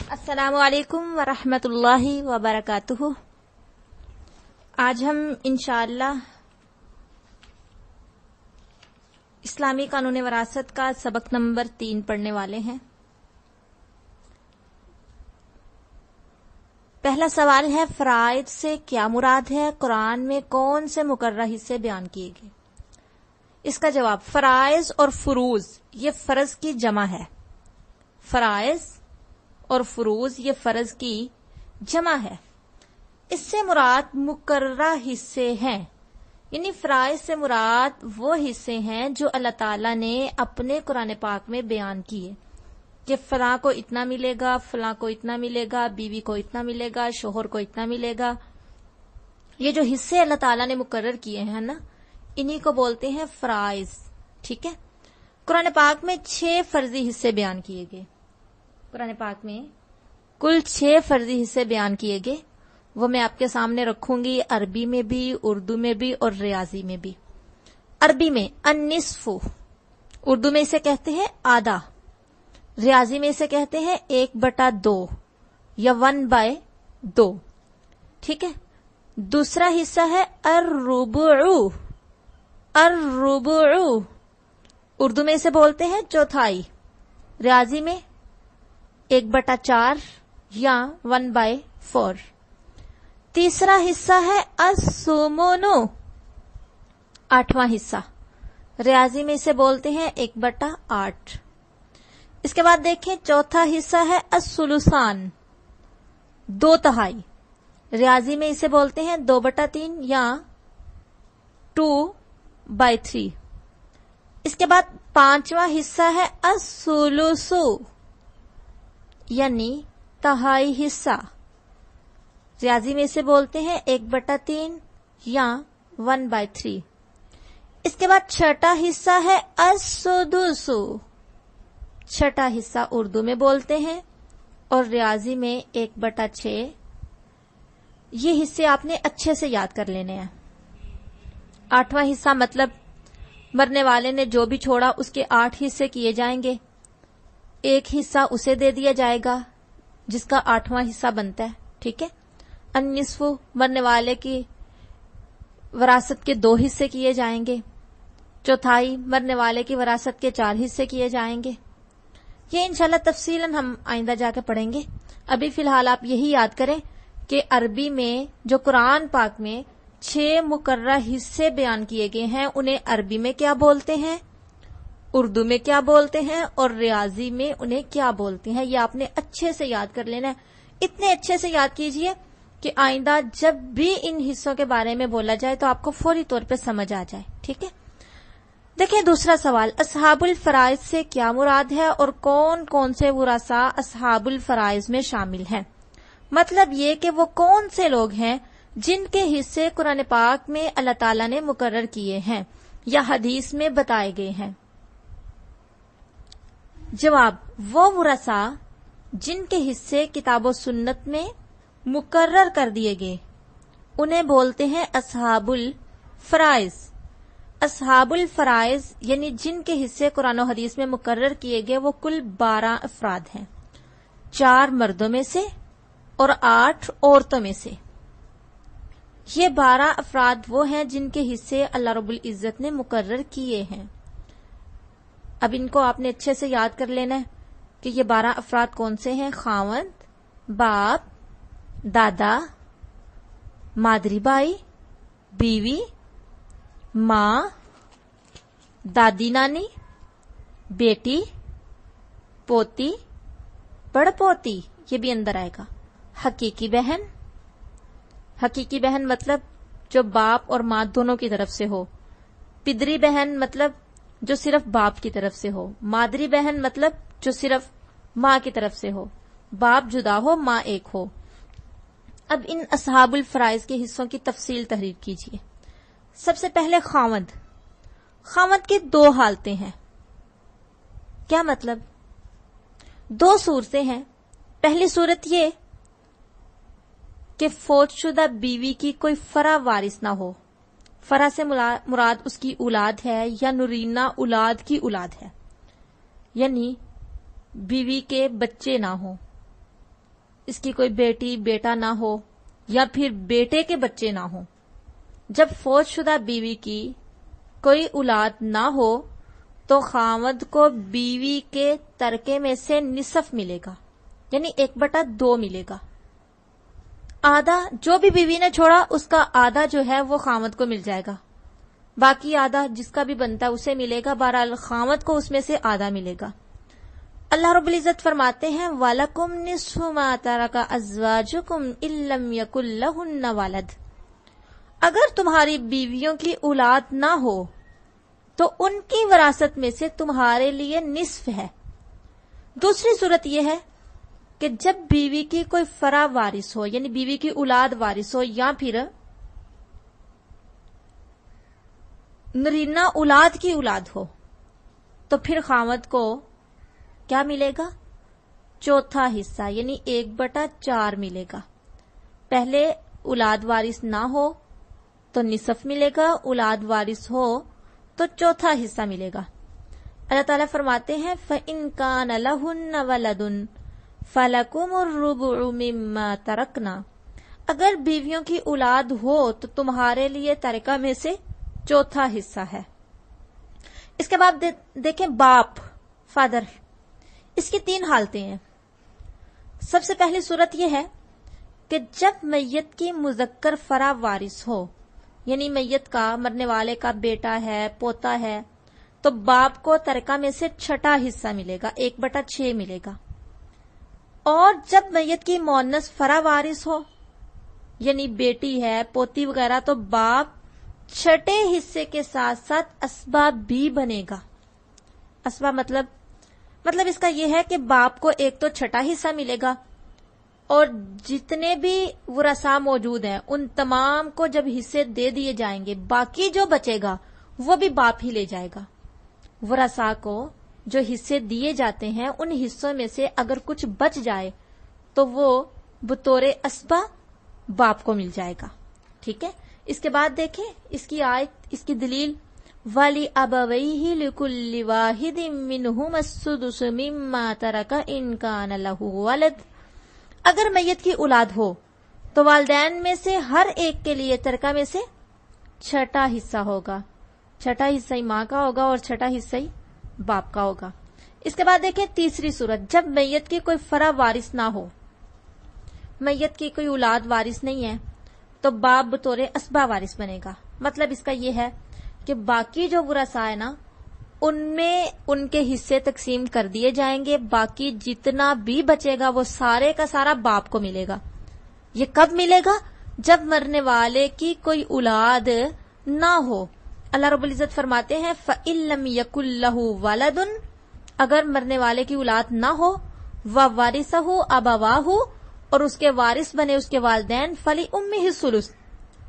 السلام علیکم ورحمۃ اللہ وبرکاتہ۔ آج ہم انشاءاللہ اسلامی قانون وراثت کا سبق نمبر 3 پڑھنے والے ہیں۔ پہلا سوال ہے، فرائض سے کیا مراد ہے؟ قرآن میں کون سے مقررہ حصے بیان کیے گئے؟ اس کا جواب، فرائض اور فروض یہ فرض کی جمع ہے۔ فرائض اور فروض یہ فرض کی جمع ہے۔ اس سے مراد مقررہ حصے ہیں، یعنی فرائض سے مراد وہ حصے ہیں جو اللہ تعالیٰ نے اپنے قرآن پاک میں بیان کیے کہ فلاں کو اتنا ملے گا، فلاں کو اتنا ملے گا، بیوی کو اتنا ملے گا، شوہر کو اتنا ملے گا۔ یہ جو حصے اللہ تعالیٰ نے مقرر کیے ہیں نا، انہی کو بولتے ہیں فرائض۔ ٹھیک ہے، قرآن پاک میں 6 فرضی حصے بیان کیے گئے۔ قرآن پاک میں کل 6 فرضی حصے بیان کیے گئے، وہ میں آپ کے سامنے رکھوں گی، عربی میں بھی، اردو میں بھی اور ریاضی میں بھی۔ عربی میں النصف، اردو میں اسے کہتے ہیں آدھا، ریاضی میں اسے کہتے ہیں 1/2 یا 1/2۔ ٹھیک ہے، دوسرا حصہ ہے الربع، الربع اردو میں اسے بولتے ہیں چوتھائی، ریاضی میں 1/4 یا 1/4۔ تیسرا حصہ ہے الثمن، 8واں حصہ، ریاضی میں اسے بولتے ہیں 1/8۔ اس کے بعد دیکھیں، چوتھا حصہ ہے الثلثان، 2/3، ریاضی میں اسے بولتے ہیں 2/3 یا 2/3۔ اس کے بعد 5واں حصہ ہے الثلث، یعنی تہائی حصہ، ریاضی میں اسے بولتے ہیں 1/3 یا 1/3۔ اس کے بعد چھٹا حصہ ہے السدس، چھٹا حصہ اردو میں بولتے ہیں اور ریاضی میں 1/6۔ یہ حصے آپ نے اچھے سے یاد کر لینے ہیں۔ 8واں حصہ مطلب مرنے والے نے جو بھی چھوڑا اس کے 8 حصے کیے جائیں گے، 1 حصہ اسے دے دیا جائے گا جس کا 8واں حصہ بنتا ہے۔ ٹھیک ہے، النصف، مرنے والے کی وراثت کے 2 حصے کیے جائیں گے، چوتھائی، مرنے والے کی وراثت کے 4 حصے کیے جائیں گے۔ یہ انشاءاللہ تفصیلاً ہم آئندہ جا کے پڑھیں گے۔ ابھی فی الحال آپ یہی یاد کریں کہ عربی میں جو قرآن پاک میں 6 مقررہ حصے بیان کیے گئے ہیں، انہیں عربی میں کیا بولتے ہیں، اردو میں کیا بولتے ہیں اور ریاضی میں انہیں کیا بولتے ہیں، یہ آپ نے اچھے سے یاد کر لینا ہے۔ اتنے اچھے سے یاد کیجئے کہ آئندہ جب بھی ان حصوں کے بارے میں بولا جائے تو آپ کو فوری طور پہ سمجھ آ جائے۔ ٹھیک ہے، دیکھیں دوسرا سوال، اصحاب الفرائض سے کیا مراد ہے اور کون کون سے ورثاء اصحاب الفرائض میں شامل ہیں؟ مطلب یہ کہ وہ کون سے لوگ ہیں جن کے حصے قرآن پاک میں اللہ تعالیٰ نے مقرر کیے ہیں یا حدیث میں بتائے گئے ہیں۔ جواب، وہ ورثاء جن کے حصے کتاب و سنت میں مقرر کر دیے گئے انہیں بولتے ہیں اصحاب الفرائض۔ اصحاب الفرائض یعنی جن کے حصے قرآن و حدیث میں مقرر کیے گئے وہ کل 12 افراد ہیں، 4 مردوں میں سے اور 8 عورتوں میں سے۔ یہ 12 افراد وہ ہیں جن کے حصے اللہ رب العزت نے مقرر کیے ہیں۔ اب ان کو آپ نے اچھے سے یاد کر لینا ہے کہ یہ 12 افراد کون سے ہیں؟ خاوند، باپ، دادا، مادری بھائی، بیوی، ماں، دادی نانی، بیٹی، پوتی، بڑ پوتی، یہ بھی اندر آئے گا، حقیقی بہن، حقیقی بہن مطلب جو باپ اور ماں دونوں کی طرف سے ہو، پدری بہن مطلب جو صرف باپ کی طرف سے ہو، مادری بہن مطلب جو صرف ماں کی طرف سے ہو، باپ جدا ہو ماں ایک ہو۔ اب ان اصحاب الفرائض کے حصوں کی تفصیل تحریر کیجیے۔ سب سے پہلے خاوند، خاوند کی 2 حالتیں ہیں۔ کیا مطلب؟ 2 صورتیں ہیں۔ پہلی صورت یہ کہ فوت شدہ بیوی کی کوئی فرع وارث نہ ہو، فرع سے مراد اس کی اولاد ہے یا نرینہ اولاد کی اولاد ہے، یعنی بیوی کے بچے نہ ہوں، اس کی کوئی بیٹی بیٹا نہ ہو یا پھر بیٹے کے بچے نہ ہوں، جب فوت شدہ بیوی کی کوئی اولاد نہ ہو تو خاوند کو بیوی کے ترکے میں سے نصف ملے گا، یعنی 1/2 ملے گا۔ آدھا جو بھی بیوی نے چھوڑا اس کا آدھا جو ہے وہ خاوند کو مل جائے گا، باقی آدھا جس کا بھی بنتا ہے اسے ملے گا، بہرحال خاوند کو اس میں سے آدھا ملے گا۔ اللہ رب العزت فرماتے ہیں وَلَكُمْ نِصْفُ مَا تَرَكَ أَزْوَاجُكُمْ إِن لَّمْ يَكُن لَّهُنَّ وَلَدٌ، اگر تمہاری بیویوں کی اولاد نہ ہو تو ان کی وراثت میں سے تمہارے لیے نصف ہے۔ دوسری صورت یہ ہے کہ جب بیوی کی کوئی فرع وارث ہو، یعنی بیوی کی اولاد وارث ہو یا پھر نرینہ اولاد کی اولاد ہو، تو پھر خاوند کو کیا ملے گا؟ چوتھا حصہ، یعنی 1/4 ملے گا۔ پہلے اولاد وارث نہ ہو تو نصف ملے گا، اولاد وارث ہو تو چوتھا حصہ ملے گا۔ اللہ تعالیٰ فرماتے ہیں فَإِن كَانَ لَهُنَّ وَلَدٌ فَلَكُمُ الرُّبُعُ مِمَّا تَرَكْنَا، اگر بیویوں کی اولاد ہو تو تمہارے لیے ترکہ میں سے چوتھا حصہ ہے۔ اس کے بعد دیکھیں باپ، فادر، اس کی 3 حالتیں ہیں۔ سب سے پہلی صورت یہ ہے کہ جب میت کی مذکر فرع وارث ہو، یعنی میت کا، مرنے والے کا بیٹا ہے، پوتا ہے، تو باپ کو ترکہ میں سے چھٹا حصہ ملے گا، 1/6 ملے گا۔ اور جب میت کی مؤنث فرع وارث ہو، یعنی بیٹی ہے، پوتی وغیرہ، تو باپ چھٹے حصے کے ساتھ ساتھ اسباب بھی بنے گا۔ اسباب مطلب اس کا یہ ہے کہ باپ کو ایک تو چھٹا حصہ ملے گا، اور جتنے بھی ورثاء موجود ہیں ان تمام کو جب حصے دے دیے جائیں گے، باقی جو بچے گا وہ بھی باپ ہی لے جائے گا۔ ورثاء کو جو حصے دیے جاتے ہیں ان حصوں میں سے اگر کچھ بچ جائے تو وہ بطور اسبہ باپ کو مل جائے گا، ٹھیک ہے۔ اس کے بعد دیکھیں اس کی آیت، اس کی دلیل وَلِأَبَوَيْهِ لِكُلِّ وَاحِدٍ مِّنْهُمَا السُّدُسُ مِمَّا تَرَكَ إِن كَانَ لَهُ وَلَدٌ، اگر میت کی اولاد ہو تو والدین میں سے ہر ایک کے لیے ترکہ میں سے چھٹا حصہ ہوگا، چھٹا حصہ ہی ماں کا ہوگا اور چھٹا حصہ ہی باپ کا ہوگا۔ اس کے بعد دیکھیں تیسری صورت، جب میت کی کوئی فرع وارث نہ ہو، میت کی کوئی اولاد وارث نہیں ہے، تو باپ بطور اسبہ وارث بنے گا۔ مطلب اس کا یہ ہے کہ باقی جو ورثاء ہے نا ان میں ان کے حصے تقسیم کر دیے جائیں گے، باقی جتنا بھی بچے گا وہ سارے کا سارا باپ کو ملے گا۔ یہ کب ملے گا؟ جب مرنے والے کی کوئی اولاد نہ ہو۔ اللہ رب العزت فرماتے ہیں فَإِن لَّمْ يَكُن لَّهُ وَلَدٌ، اگر مرنے والے کی اولاد نہ ہو، وَوَرِثَهُ أَبَوَاهُ، اور اس کے وارث بنے اس کے والدین، فَلِأُمِّهِ الثُّلُثُ،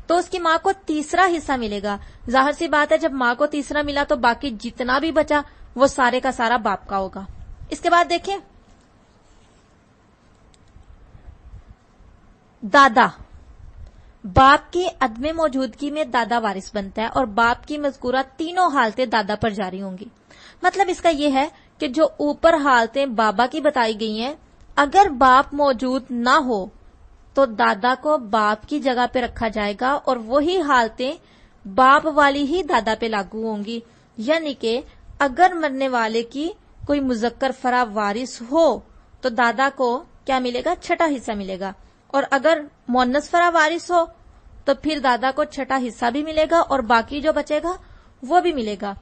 تو اس کی ماں کو تیسرا حصہ ملے گا۔ ظاہر سی بات ہے جب ماں کو تیسرا ملا تو باقی جتنا بھی بچا وہ سارے کا سارا باپ کا ہوگا۔ اس کے بعد دیکھیں دادا، باپ کی عدم موجودگی میں دادا وارث بنتا ہے، اور باپ کی مذکورہ تینوں حالتیں دادا پر جاری ہوں گی۔ مطلب اس کا یہ ہے کہ جو اوپر حالتیں بابا کی بتائی گئی ہیں، اگر باپ موجود نہ ہو تو دادا کو باپ کی جگہ پہ رکھا جائے گا، اور وہی حالتیں باپ والی ہی دادا پہ لاگو ہوں گی۔ یعنی کہ اگر مرنے والے کی کوئی مذکر فرع وارث ہو تو دادا کو کیا ملے گا؟ چھٹا حصہ ملے گا، اور اگر مؤنث فرع وارث ہو تو پھر دادا کو چھٹا حصہ بھی ملے گا اور باقی جو بچے گا وہ بھی ملے گا۔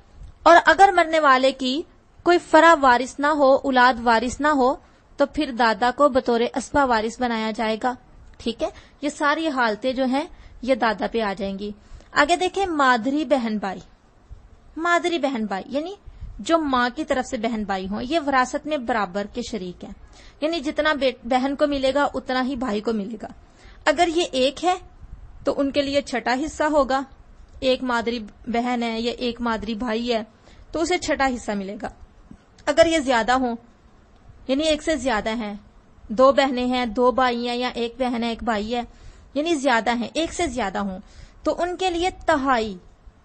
اور اگر مرنے والے کی کوئی فرع وارث نہ ہو، اولاد وارث نہ ہو، تو پھر دادا کو بطور اسبہ وارث بنایا جائے گا، ٹھیک ہے۔ یہ ساری حالتیں جو ہیں یہ دادا پہ آ جائیں گی۔ آگے دیکھیں مادری بہن بھائی، مادری بہن بھائی یعنی جو ماں کی طرف سے بہن بھائی ہوں، یہ وراثت میں برابر کے شریک ہیں، یعنی جتنا بہن کو ملے گا اتنا ہی بھائی کو ملے گا۔ اگر یہ ایک ہے تو ان کے لیے چھٹا حصہ ہوگا، ایک مادری بہن ہے یا ایک مادری بھائی ہے تو اسے چھٹا حصہ ملے گا۔ اگر یہ زیادہ ہوں، یعنی ایک سے زیادہ ہیں، 2 بہنیں ہیں، 2 بھائی ہیں، یا ایک بہن ہے ایک بھائی ہے، یعنی زیادہ ہیں، ایک سے زیادہ ہوں، تو ان کے لیے تہائی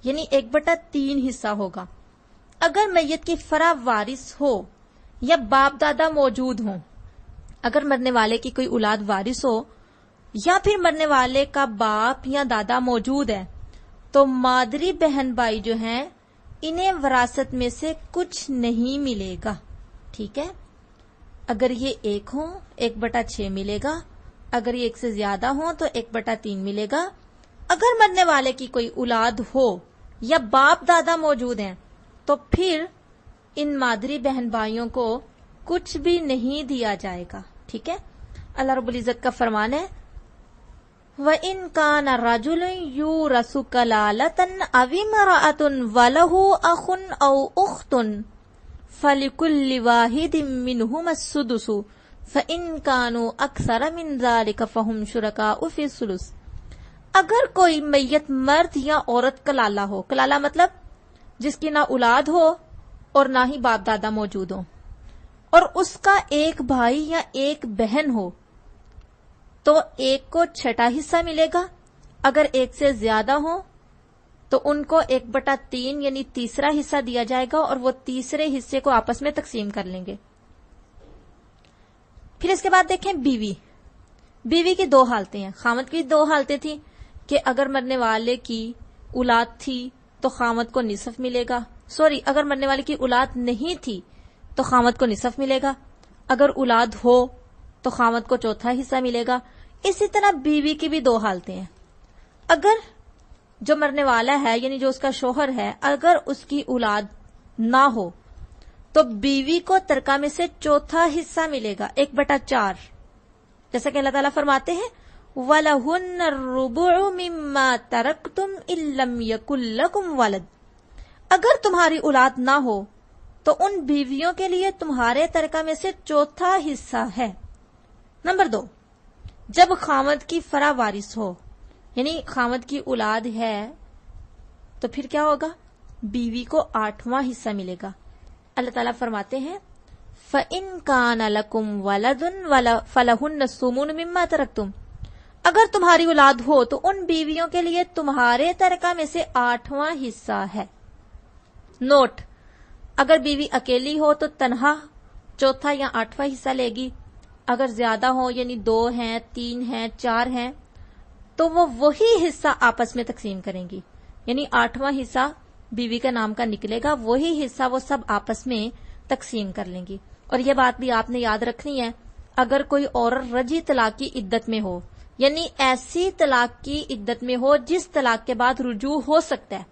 یعنی 1/3 حصہ ہوگا۔ اگر میت کی فرع وارث ہو یا باپ دادا موجود ہوں، اگر مرنے والے کی کوئی اولاد وارث ہو یا پھر مرنے والے کا باپ یا دادا موجود ہے تو مادری بہن بھائی جو ہیں انہیں وراثت میں سے کچھ نہیں ملے گا. ٹھیک ہے. اگر یہ 1 ہوں 1/6 ملے گا. اگر یہ 1 سے زیادہ ہوں تو 1/3 ملے گا. اگر مرنے والے کی کوئی اولاد ہو یا باپ دادا موجود ہیں تو پھر ان مادری بہن بھائیوں کو کچھ بھی نہیں دیا جائے گا. ٹھیک ہے. اللہ رب العزت کا فرمان ہے وَإِن كَانَ رَجُلٌ يُورَثُ كَلَالَةً أَوِ امْرَأَةٌ وَلَهُ أَخٌ أَوْ أُخْتٌ فَلِكُلِّ وَاحِدٍ مِّنْهُمَا السُّدُسُ فَإِن كَانُوا أَكْثَرَ مِن ذَلِكَ فَهُمْ شُرَكَاءُ فِي الثُّلُثِ. اگر کوئی میت مرد یا عورت کلالہ ہو، کلالہ مطلب جس کی نہ اولاد ہو اور نہ ہی باپ دادا موجود ہو، اور اس کا ایک بھائی یا ایک بہن ہو تو 1 کو 6 حصہ ملے گا. اگر 1 سے زیادہ ہو تو ان کو 1/3 یعنی تیسرا حصہ دیا جائے گا اور وہ تیسرے حصے کو آپس میں تقسیم کر لیں گے. پھر اس کے بعد دیکھیں بیوی. بیوی کی 2 حالتیں ہیں. خامد کی 2 حالتیں تھیں کہ اگر مرنے والے کی اولاد تھی تو خامد کو نصف ملے گا. اگر مرنے والے کی اولاد نہیں تھی تو خامد کو نصف ملے گا. اگر اولاد ہو تو خامد کو 4تھا حصہ ملے گا. اسی طرح بیوی کی بھی 2 حالتیں ہیں. اگر جو مرنے والا ہے یعنی جو اس کا شوہر ہے اگر اس کی اولاد نہ ہو تو بیوی کو ترکہ میں سے 4تھا حصہ ملے گا 1/4. جیسا کہ اللہ تعالیٰ فرماتے ہیں وَلَهُنَّ الرُّبُعُ مِمَّا تَرَكْتُمْ إِن لَّمْ يَكُن لَّكُمْ وَلَدٌ. اگر تمہاری اولاد نہ ہو تو ان بیویوں کے لیے تمہارے ترکہ میں سے 4تھا حصہ ہے. نمبر 2، جب خامد کی فرا وارث ہو یعنی خامد کی اولاد ہے تو پھر کیا ہوگا؟ بیوی کو 8واں حصہ ملے گا. اللہ تعالیٰ فرماتے ہیں فَإِن كَانَ لَكُمْ وَلَدٌ فَلَهُنَّ الثُّمُنُ مِمَّا تَرَكْتُمْ. اگر تمہاری اولاد ہو تو ان بیویوں کے لیے تمہارے ترکہ میں سے 8واں حصہ ہے. نوٹ: اگر بیوی اکیلی ہو تو تنہا 4تھا یا 8واں حصہ لے گی. اگر زیادہ ہو یعنی 2 ہیں 3 ہیں 4 ہیں تو وہ وہی حصہ آپس میں تقسیم کریں گی. یعنی 8واں حصہ بیوی کا نام کا نکلے گا، وہی حصہ وہ سب آپس میں تقسیم کر لیں گی. اور یہ بات بھی آپ نے یاد رکھنی ہے اگر کوئی عورت رجی طلاق کی عدت میں ہو یعنی ایسی طلاق کی عدت میں ہو جس طلاق کے بعد رجوع ہو سکتا ہے.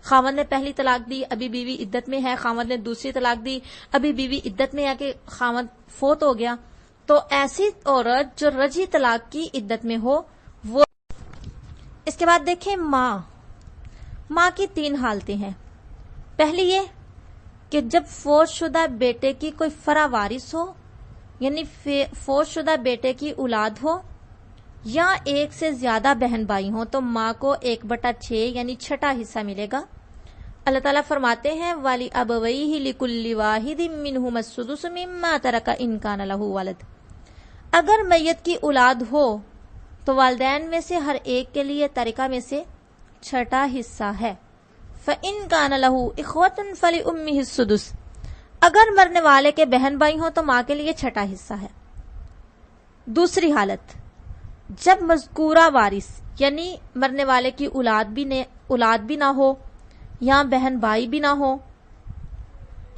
خاوند نے پہلی طلاق دی ابھی بیوی عدت میں ہے، خاوند نے دوسری طلاق دی ابھی بیوی عدت میں ہے کہ خاوند فوت ہو گیا، تو ایسی عورت جو رجی طلاق کی عدت میں ہو وہ. اس کے بعد دیکھیں ماں کی 3 حالتیں ہیں. پہلی یہ کہ جب فوت شدہ بیٹے کی کوئی فرا وارث ہو یعنی فوت شدہ بیٹے کی اولاد ہو یا 1 سے زیادہ بہن بھائی ہوں تو ماں کو 1/6 یعنی 6 حصہ ملے گا. اللہ تعالیٰ فرماتے ہیں وَلِأَبَوَيْهِ لِكُلِّ وَاحِدٍ مِّنْهُمَا السُّدُسُ مِمَّا تَرَكَ إِن كَانَ لَهُ وَلَدٌ. اگر میت کی اولاد ہو تو والدین میں سے ہر ایک کے لیے ترکہ میں سے 6 حصہ ہے. فَإِن كَانَ لَهُ إِخْوَةٌ فَلِأُمِّهِ السُّدُسُ. اگر مرنے والے کے بہن بھائی ہوں تو ماں کے لیے 6 حصہ ہے. دوسری حالت جب مذکورہ وارث یعنی مرنے والے کی اولاد بھی نہ ہو یا بہن بھائی بھی نہ ہو،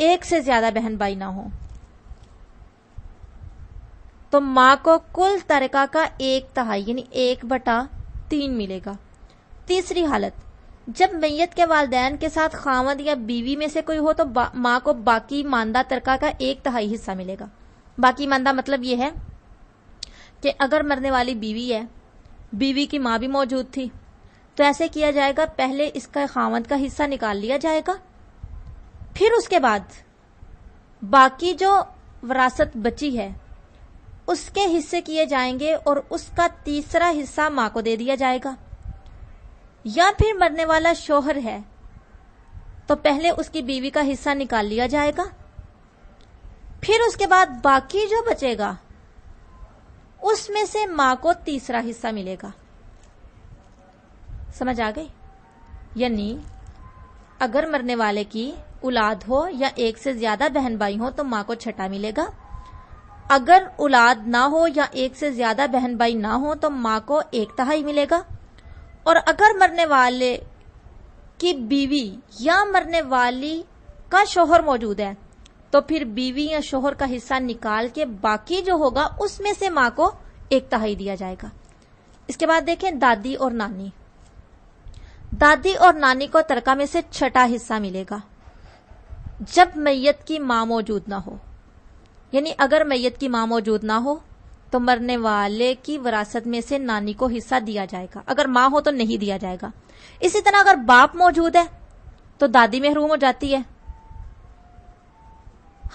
1 سے زیادہ بہن بھائی نہ ہو، تو ماں کو کل ترکہ کا 1/3 یعنی 1/3 ملے گا. تیسری حالت جب میت کے والدین کے ساتھ خاوند یا بیوی میں سے کوئی ہو تو ماں کو باقی ماندہ ترکہ کا 1/3 حصہ ملے گا. باقی ماندہ مطلب یہ ہے کہ اگر مرنے والی بیوی ہے، بیوی کی ماں بھی موجود تھی، تو ایسے کیا جائے گا پہلے اس کا خاوند کا حصہ نکال لیا جائے گا، پھر اس کے بعد باقی جو وراثت بچی ہے اس کے حصے کیے جائیں گے اور اس کا تیسرا حصہ ماں کو دے دیا جائے گا. یا پھر مرنے والا شوہر ہے تو پہلے اس کی بیوی کا حصہ نکال لیا جائے گا، پھر اس کے بعد باقی جو بچے گا اس میں سے ماں کو تیسرا حصہ ملے گا. سمجھ آ گئی؟ یعنی اگر مرنے والے کی اولاد ہو یا 1 سے زیادہ بہن بھائی ہو تو ماں کو 6 ملے گا. اگر اولاد نہ ہو یا ایک سے زیادہ بہن بھائی نہ ہو تو ماں کو 1/3 ملے گا، اور اگر مرنے والے کی بیوی یا مرنے والی کا شوہر موجود ہے تو پھر بیوی یا شوہر کا حصہ نکال کے باقی جو ہوگا اس میں سے ماں کو 1/3 دیا جائے گا۔ اس کے بعد دیکھیں دادی اور نانی۔ دادی اور نانی کو ترکہ میں سے 6واں حصہ ملے گا جب میت کی ماں موجود نہ ہو، یعنی اگر میت کی ماں موجود نہ ہو تو مرنے والے کی وراثت میں سے نانی کو حصہ دیا جائے گا، اگر ماں ہو تو نہیں دیا جائے گا۔ اسی طرح اگر باپ موجود ہے تو دادی محروم ہو جاتی ہے۔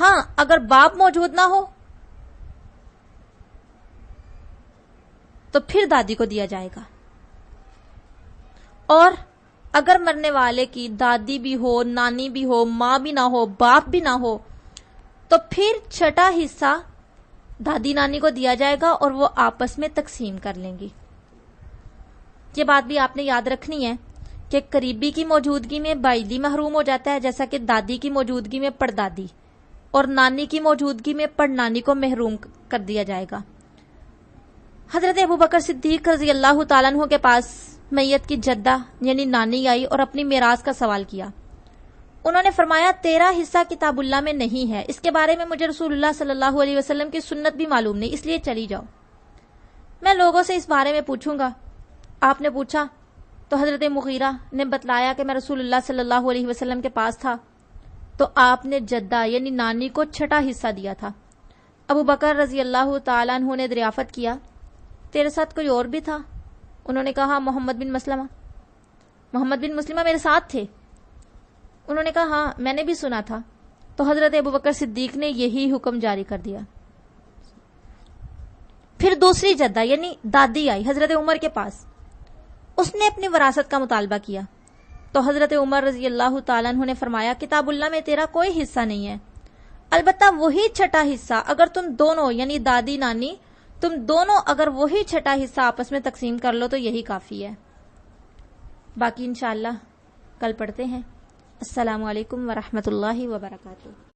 ہاں، اگر باپ موجود نہ ہو تو پھر دادی کو دیا جائے گا، اور اگر مرنے والے کی دادی بھی ہو، نانی بھی ہو، ماں بھی نہ ہو، باپ بھی نہ ہو تو پھر 6واں حصہ دادی نانی کو دیا جائے گا اور وہ آپس میں تقسیم کر لیں گی۔ یہ بات بھی آپ نے یاد رکھنی ہے کہ قریبی کی موجودگی میں بائلی محروم ہو جاتا ہے، جیسا کہ دادی کی موجودگی میں پڑدادی، اور نانی کی موجودگی میں پڑنانی کو محروم کر دیا جائے گا۔ حضرت ابوبکر صدیق رضی اللہ تعالیٰ عنہ کے پاس میت کی جدہ یعنی نانی آئی اور اپنی میراث کا سوال کیا۔ انہوں نے فرمایا 13 حصہ کتاب اللہ میں نہیں ہے، اس کے بارے میں مجھے رسول اللہ صلی اللہ علیہ وسلم کی سنت بھی معلوم نہیں، اس لیے چلی جاؤ، میں لوگوں سے اس بارے میں پوچھوں گا۔ آپ نے پوچھا تو حضرت مغیرہ نے بتلایا کہ میں رسول اللہ صلی اللہ علیہ وسلم کے پاس تھا تو آپ نے جدہ یعنی نانی کو 6واں حصہ دیا تھا۔ ابو بکر رضی اللہ تعالیٰ عنہ نے دریافت کیا تیرے ساتھ کوئی اور بھی تھا؟ انہوں نے کہا محمد بن مسلمہ میرے ساتھ تھے۔ انہوں نے کہا ہاں میں نے بھی سنا تھا۔ تو حضرت ابوبکر صدیق نے یہی حکم جاری کر دیا۔ پھر دوسری جدہ یعنی دادی آئی حضرت عمر کے پاس، اس نے اپنی وراثت کا مطالبہ کیا تو حضرت عمر رضی اللہ تعالیٰ عنہ نے فرمایا کتاب اللہ میں تیرا کوئی حصہ نہیں ہے، البتہ وہی 6واں حصہ اگر تم دونوں یعنی دادی نانی تم دونوں اگر وہی 6واں حصہ آپس میں تقسیم کر لو تو یہی کافی ہے۔ باقی انشاءاللہ کل پڑھتے ہیں۔ السلام علیکم ورحمۃ اللہ وبرکاتہ۔